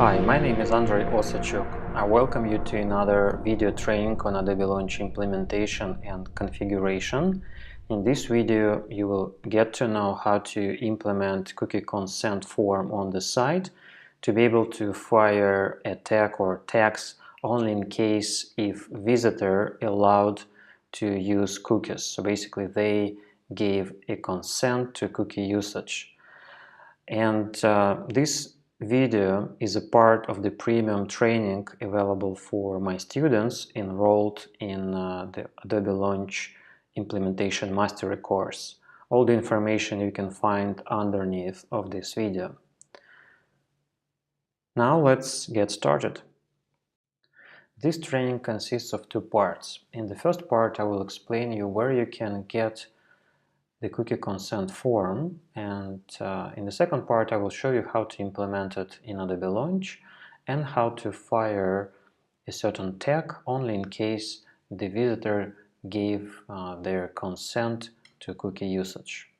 Hi, my name is Andrei Osachuk. I welcome you to another video training on Adobe Launch implementation and configuration. In this video, you will get to know how to implement cookie consent form on the site to be able to fire a tag or tags only in case if visitor allowed to use cookies. So basically, they gave a consent to cookie usage. And this video is a part of the premium training available for my students enrolled in the Adobe Launch Implementation Mastery course. All the information you can find underneath of this video. Now let's get started. This training consists of two parts. In the first part, I will explain you where you can get the cookie consent form, and in the second part I will show you how to implement it in Adobe Launch and how to fire a certain tag only in case the visitor gave their consent to cookie usage.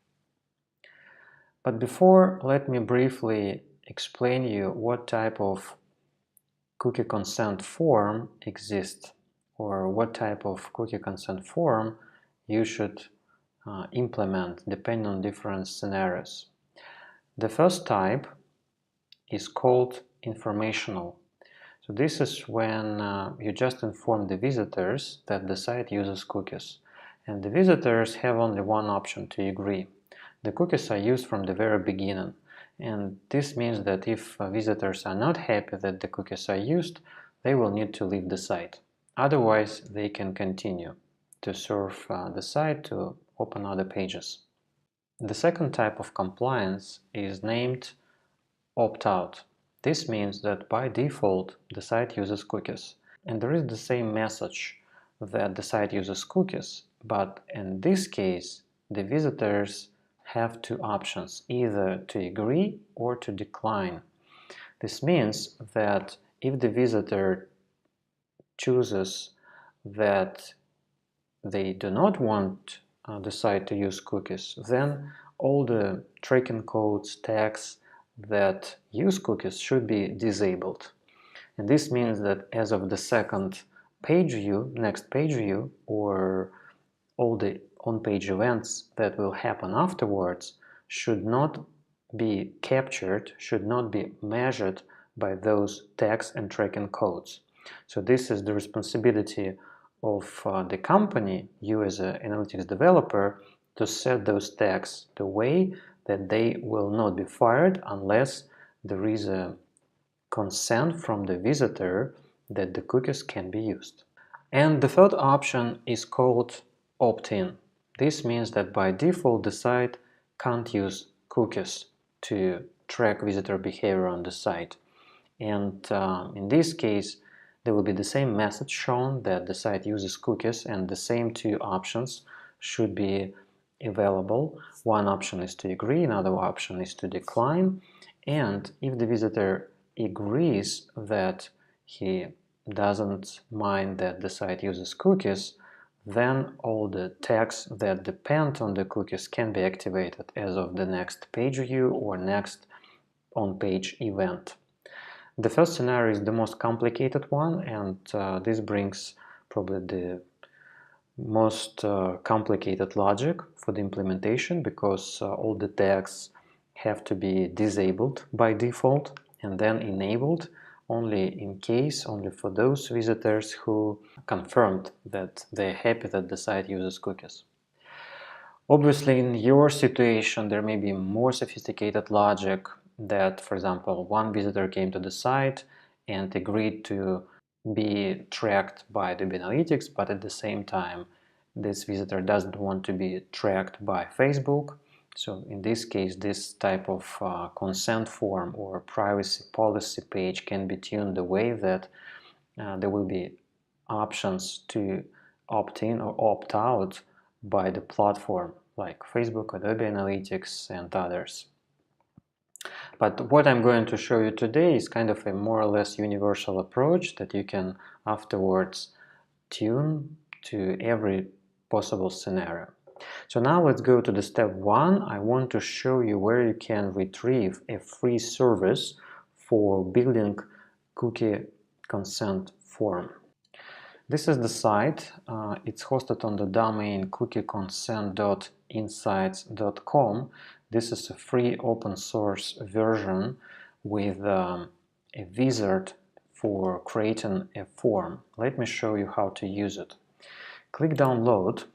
But before, let me briefly explain you what type of cookie consent form exists, or what type of cookie consent form you should implement depending on different scenarios. The first type is called informational. So this is when you just inform the visitors that the site uses cookies, and the visitors have only one option to agree. The cookies are used from the very beginning, and this means that if visitors are not happy that the cookies are used, they will need to leave the site. Otherwise, they can continue to surf the site to open other pages. The second type of compliance is named opt-out. This means that by default the site uses cookies, and there is the same message that the site uses cookies, but in this case the visitors have two options, either to agree or to decline. This means that if the visitor chooses that they do not want the site to use cookies, then all the tracking codes, tags that use cookies should be disabled. And this means that as of the second page view, next page view, or all the on-page events that will happen afterwards should not be captured, should not be measured by those tags and tracking codes. So this is the responsibility of the company, you as an analytics developer, to set those tags the way that they will not be fired unless there is a consent from the visitor that the cookies can be used. And the third option is called opt-in. This means that by default the site can't use cookies to track visitor behavior on the site. And in this case, there will be the same message shown that the site uses cookies, and the same two options should be available. One option is to agree, another option is to decline. And if the visitor agrees that he doesn't mind that the site uses cookies, then all the tags that depend on the cookies can be activated as of the next page view or next on-page event. The first scenario is the most complicated one, and this brings probably the most complicated logic for the implementation, because all the tags have to be disabled by default and then enabled only for those visitors who confirmed that they're happy that the site uses cookies. Obviously, in your situation, there may be more sophisticated logic that, for example, one visitor came to the site and agreed to be tracked by Adobe Analytics, but at the same time, this visitor doesn't want to be tracked by Facebook. So in this case, this type of consent form or privacy policy page can be tuned the way that there will be options to opt in or opt out by the platform, like Facebook, Adobe Analytics, and others. But what I'm going to show you today is kind of a more or less universal approach that you can afterwards tune to every possible scenario. So now let's go to the step one. I want to show you where you can retrieve a free service for building cookie consent form. This is the site. It's hosted on the domain cookieconsent.insights.com. This is a free open source version with a wizard for creating a form. Let me show you how to use it. Click download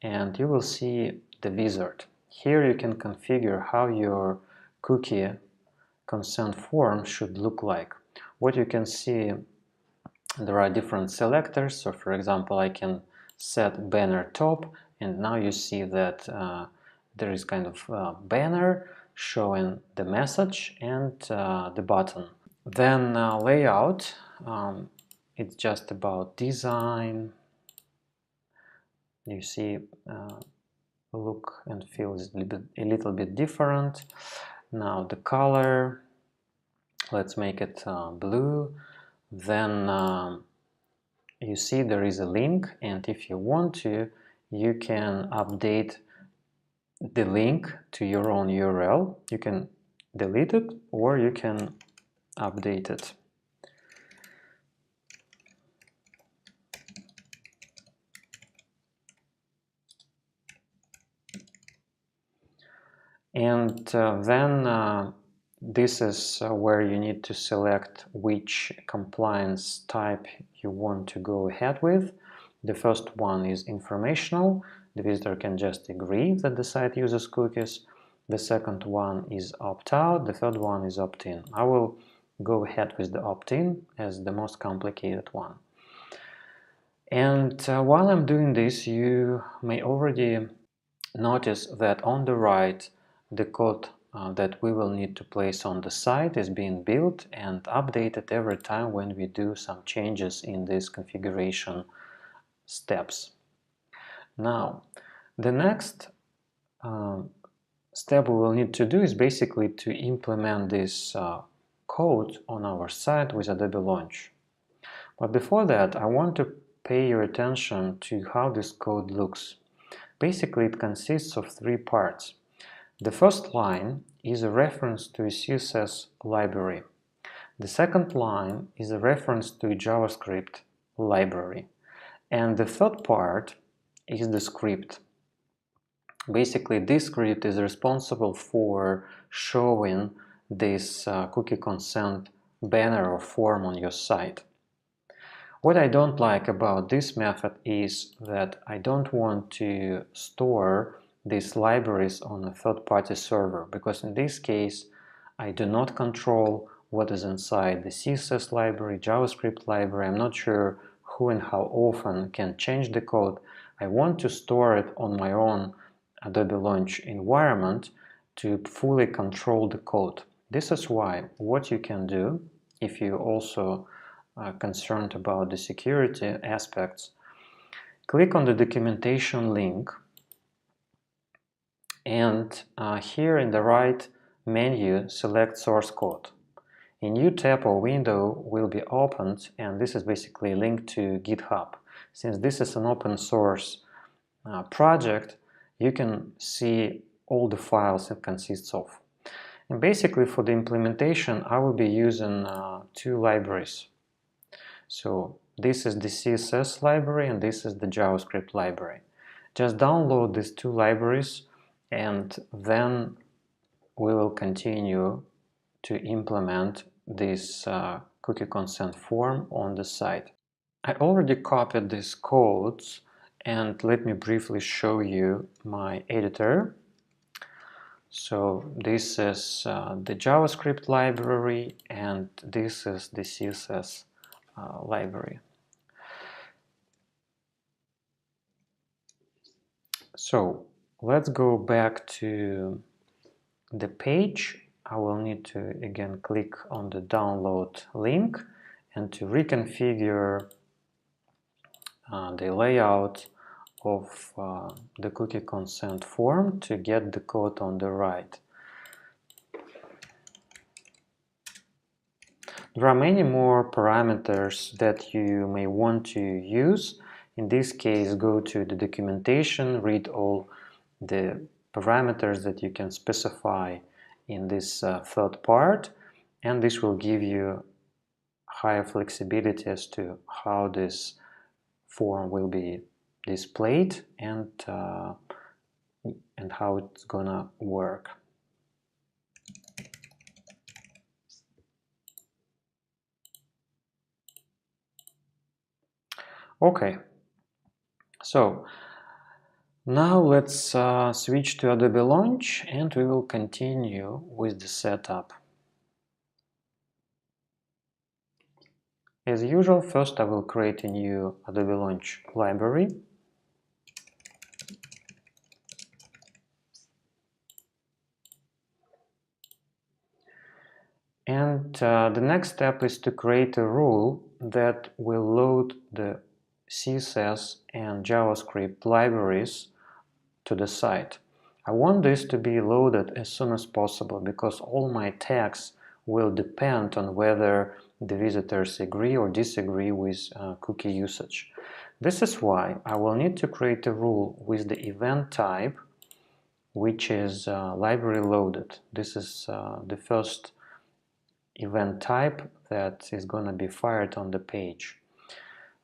and you will see the wizard. Here you can configure how your cookie consent form should look like. What you can see, there are different selectors. So for example, I can set banner top, and now you see that there is kind of a banner showing the message and the button. Then layout, it's just about design. You see look and feel is a little bit different. Now the color, let's make it blue. Then you see there is a link, and if you want to, you can update the link to your own URL. You can delete it or you can update it. And then this is where you need to select which compliance type you want to go ahead with. The first one is informational. The visitor can just agree that the site uses cookies. The second one is opt-out. The third one is opt-in. I will go ahead with the opt-in as the most complicated one. And while I'm doing this, you may already notice that on the right, the code that we will need to place on the site is being built and updated every time when we do some changes in these configuration steps. Now, the next step we will need to do is basically to implement this code on our site with Adobe Launch. But before that, I want to pay your attention to how this code looks. Basically, it consists of three parts. The first line is a reference to a CSS library. The second line is a reference to a JavaScript library. And the third part is the script. Basically, this script is responsible for showing this cookie consent banner or form on your site. What I don't like about this method is that I don't want to store these libraries on a third-party server, because in this case I do not control what is inside the CSS library, JavaScript library. I'm not sure who and how often can change the code. I want to store it on my own Adobe Launch environment to fully control the code. This is why what you can do, if you also concerned about the security aspects, click on the documentation link, and here in the right menu select source code. A new tab or window will be opened, and this is basically linked to GitHub. Since this is an open source project, you can see all the files it consists of. And basically for the implementation I will be using two libraries. So this is the CSS library and this is the JavaScript library. Just download these two libraries and then we will continue to implement this cookie consent form on the site. I already copied these codes, and let me briefly show you my editor. So this is the JavaScript library and this is the CSS library. So let's go back to the page. I will need to again click on the download link and to reconfigure the layout of the cookie consent form to get the code on the right. There are many more parameters that you may want to use. In this case, go to the documentation, read all the parameters that you can specify in this third part, and this will give you higher flexibility as to how this form will be displayed and how it's gonna work. Okay, so now let's switch to Adobe Launch and we will continue with the setup. As usual, first I will create a new Adobe Launch library. And the next step is to create a rule that will load the CSS and JavaScript libraries to the site. I want this to be loaded as soon as possible because all my tags will depend on whether the visitors agree or disagree with cookie usage. This is why I will need to create a rule with the event type, which is library loaded. This is the first event type that is going to be fired on the page.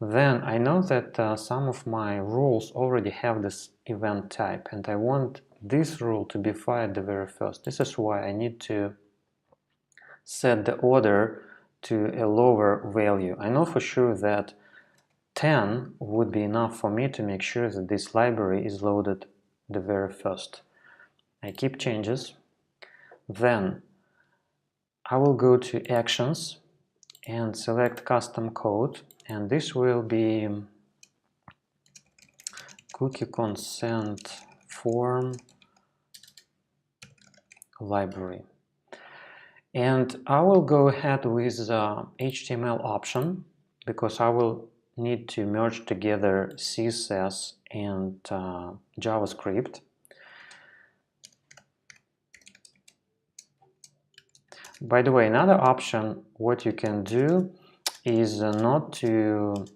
Then I know that some of my rules already have this event type and I want this rule to be fired the very first. This is why I need to set the order to a lower value. I know for sure that 10 would be enough for me to make sure that this library is loaded the very first. I keep changes. Then I will go to Actions and select Custom Code, and this will be Cookie Consent Form Library. And I will go ahead with the HTML option because I will need to merge together CSS and JavaScript. By the way, another option, what you can do is not to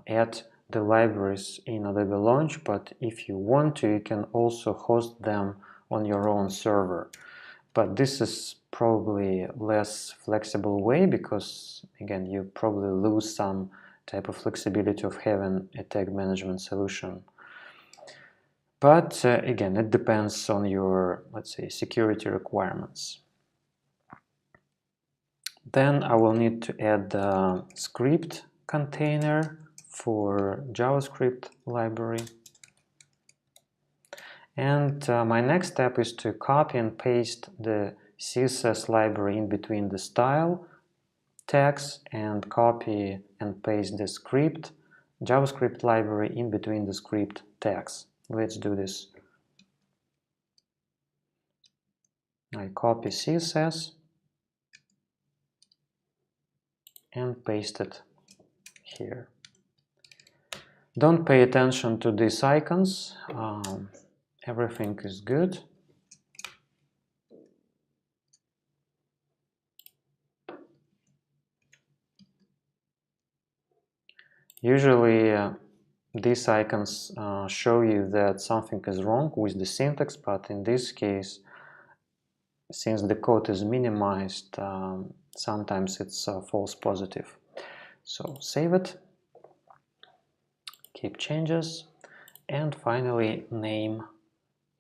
add the libraries in Adobe Launch, but if you want to, you can also host them on your own server. But this is probably less flexible way because, again, you probably lose some type of flexibility of having a tag management solution. But again, it depends on your, let's say, security requirements. Then I will need to add the script container for JavaScript library. And my next step is to copy and paste the CSS library in between the style tags and copy and paste the script JavaScript library in between the script tags. Let's do this. I copy CSS and paste it here. Don't pay attention to these icons. Everything is good. Usually these icons show you that something is wrong with the syntax, but in this case, since the code is minimized, sometimes it's false positive. So save it, keep changes, and finally name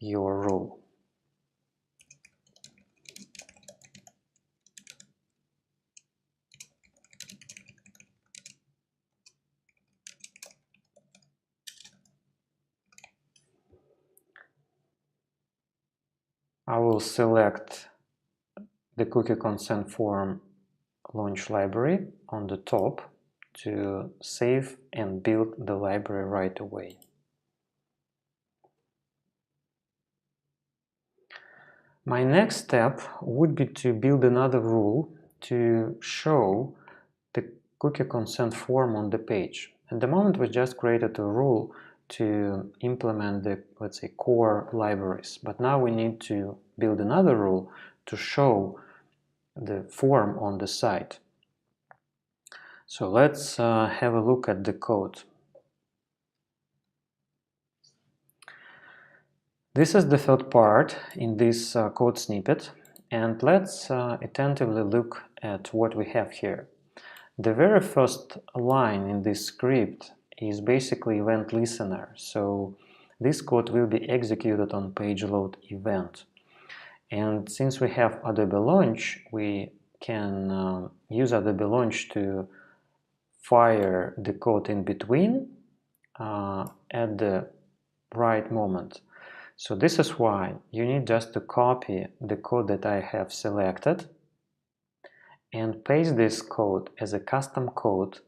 your rule. I will select the cookie consent form launch library on the top to save and build the library right away. My next step would be to build another rule to show the cookie consent form on the page. At the moment we just created a rule to implement the, let's say, core libraries, but now we need to build another rule to show the form on the site. So let's have a look at the code. This is the third part in this code snippet, and let's attentively look at what we have here. The very first line in this script is basically event listener, so this code will be executed on page load event. And since we have Adobe Launch, we can use Adobe Launch to fire the code in between at the right moment. So this is why you need just to copy the code that I have selected and paste this code as a custom code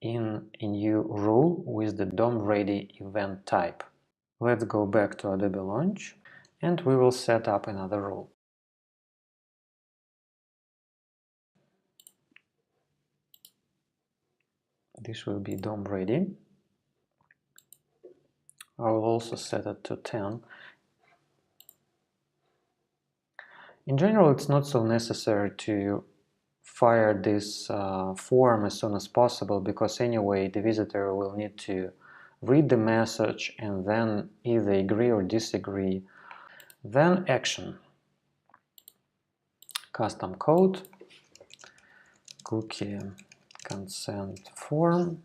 in a new rule with the DOM-ready event type. Let's go back to Adobe Launch and we will set up another rule. This will be DOM-ready. I will also set it to 10. In general, it's not so necessary to fire this form as soon as possible, because anyway the visitor will need to read the message and then either agree or disagree. Then action, custom code, cookie consent form.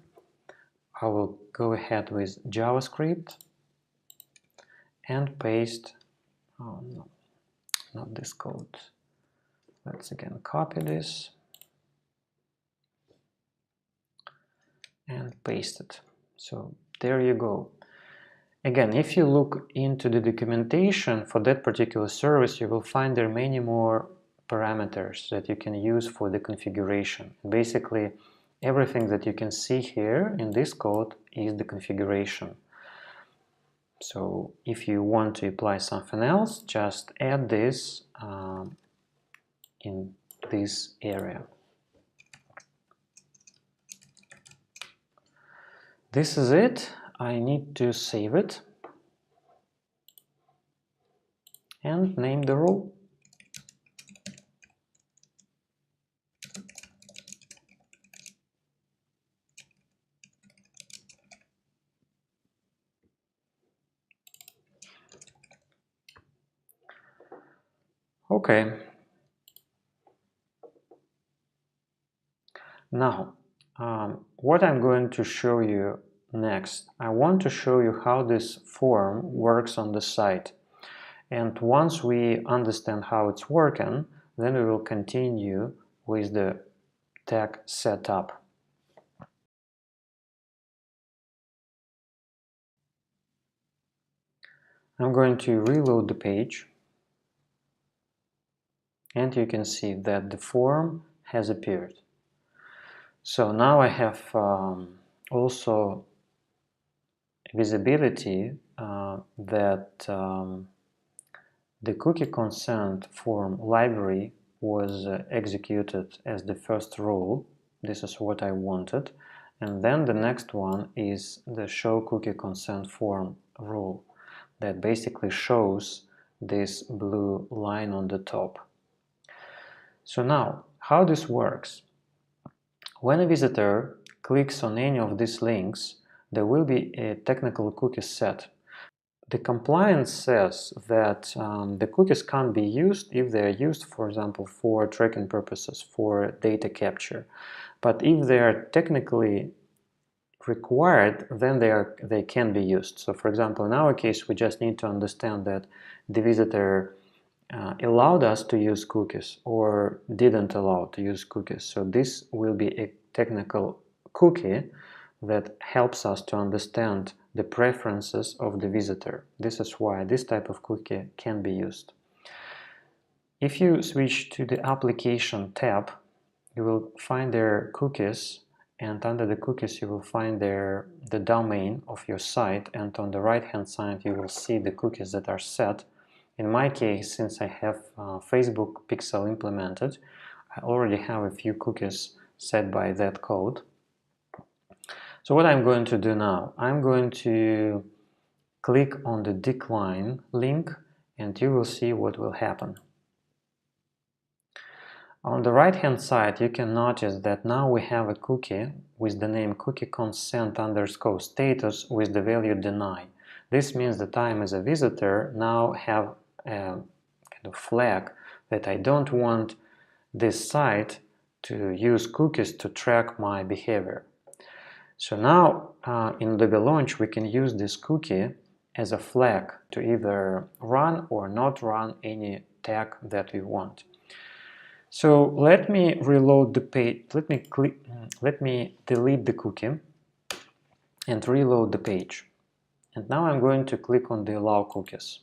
I will go ahead with JavaScript and paste, oh no, not this code. Let's again copy this and paste it. So there you go. Again, if you look into the documentation for that particular service, you will find there many more parameters that you can use for the configuration. Basically, everything that you can see here in this code is the configuration. So if you want to apply something else, just add this in this area. This is it. I need to save it and name the rule. Okay. Now, what I'm going to show you next, I want to show you how this form works on the site. And once we understand how it's working, then we will continue with the tag setup. I'm going to reload the page, and you can see that the form has appeared. So now I have also visibility that the cookie consent form library was executed as the first rule. This is what I wanted. And then the next one is the show cookie consent form rule that basically shows this blue line on the top. So now, how this works? When a visitor clicks on any of these links, there will be a technical cookie set. The compliance says that the cookies can't be used if they are used, for example, for tracking purposes, for data capture. But if they are technically required, then they can be used. So, for example, in our case, we just need to understand that the visitor allowed us to use cookies or didn't allow to use cookies. So this will be a technical cookie that helps us to understand the preferences of the visitor. This is why this type of cookie can be used. If you switch to the Application tab, you will find there cookies, and under the cookies you will find there the domain of your site, and on the right hand side you will see the cookies that are set. In my case, since I have Facebook pixel implemented, I already have a few cookies set by that code. So what I'm going to do now, I'm going to click on the decline link and you will see what will happen. On the right hand side, you can notice that now we have a cookie with the name cookie consent underscore status with the value deny. This means that I, as a visitor, now have a kind of flag that I don't want this site to use cookies to track my behavior. So now in Adobe Launch we can use this cookie as a flag to either run or not run any tag that we want. So let me reload the page. Let me delete the cookie and reload the page. And now I'm going to click on the Allow Cookies.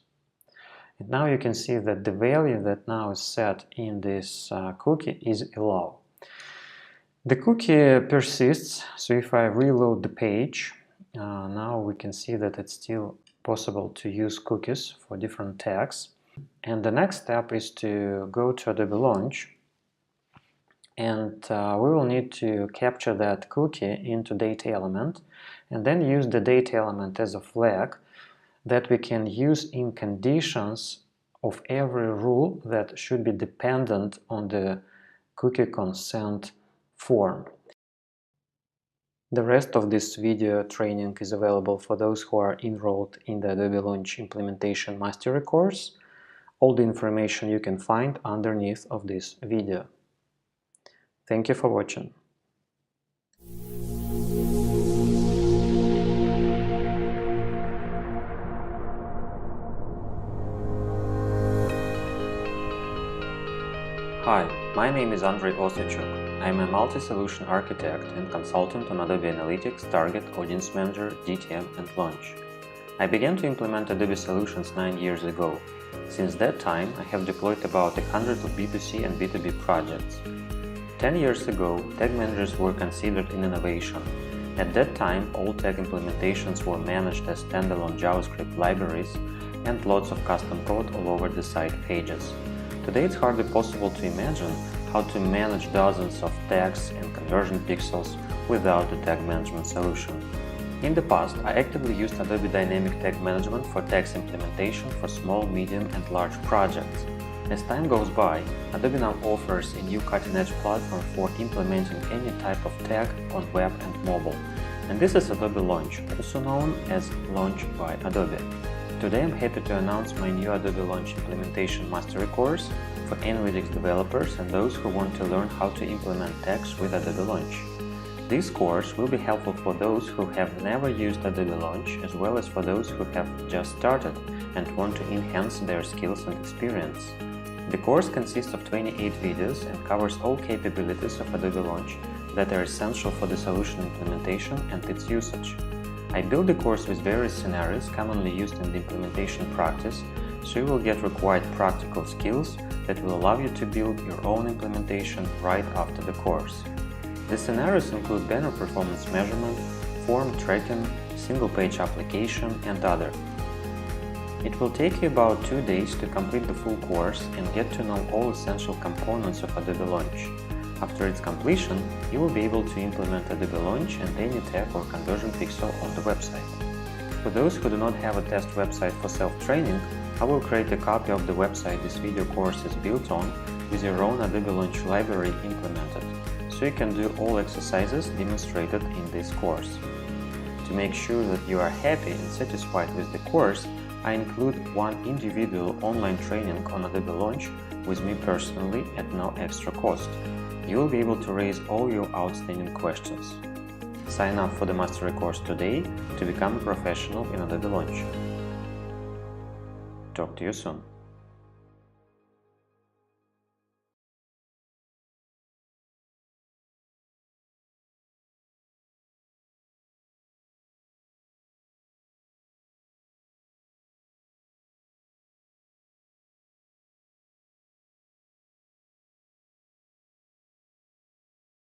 And now you can see that the value that now is set in this cookie is Allow. The cookie persists, so if I reload the page, now we can see that it's still possible to use cookies for different tags. And the next step is to go to Adobe Launch, and we will need to capture that cookie into data element and then use the data element as a flag that we can use in conditions of every rule that should be dependent on the cookie consent form. The rest of this video training is available for those who are enrolled in the Adobe Launch Implementation Mastery course. All the information you can find underneath of this video. Thank you for watching. Hi, my name is Andrei Osachuk. I am a multi-solution architect and consultant on Adobe Analytics, Target, Audience Manager, DTM, and Launch. I began to implement Adobe solutions 9 years ago. Since that time, I have deployed about 100 of B2C and B2B projects. 10 years ago, tag managers were considered an innovation. At that time, all tag implementations were managed as standalone JavaScript libraries and lots of custom code all over the site pages. Today it's hardly possible to imagine how to manage dozens of tags and conversion pixels without a tag management solution. In the past, I actively used Adobe Dynamic Tag Management for tags implementation for small, medium, and large projects. As time goes by, Adobe now offers a new cutting-edge platform for implementing any type of tag on web and mobile. And this is Adobe Launch, also known as Launch by Adobe. Today I'm happy to announce my new Adobe Launch Implementation Mastery course for analytics developers and those who want to learn how to implement tags with Adobe Launch. This course will be helpful for those who have never used Adobe Launch, as well as for those who have just started and want to enhance their skills and experience. The course consists of 28 videos and covers all capabilities of Adobe Launch that are essential for the solution implementation and its usage. I built the course with various scenarios commonly used in the implementation practice, so you will get required practical skills that will allow you to build your own implementation right after the course. The scenarios include banner performance measurement, form tracking, single-page application, and other. It will take you about 2 days to complete the full course and get to know all essential components of Adobe Launch. After its completion, you will be able to implement Adobe Launch and any tag or conversion pixel on the website. For those who do not have a test website for self-training, I will create a copy of the website this video course is built on with your own Adobe Launch library implemented, so you can do all exercises demonstrated in this course. To make sure that you are happy and satisfied with the course, I include one individual online training on Adobe Launch with me personally at no extra cost. You will be able to raise all your outstanding questions. Sign up for the Mastery course today to become a professional in Adobe Launch. Talk to you soon.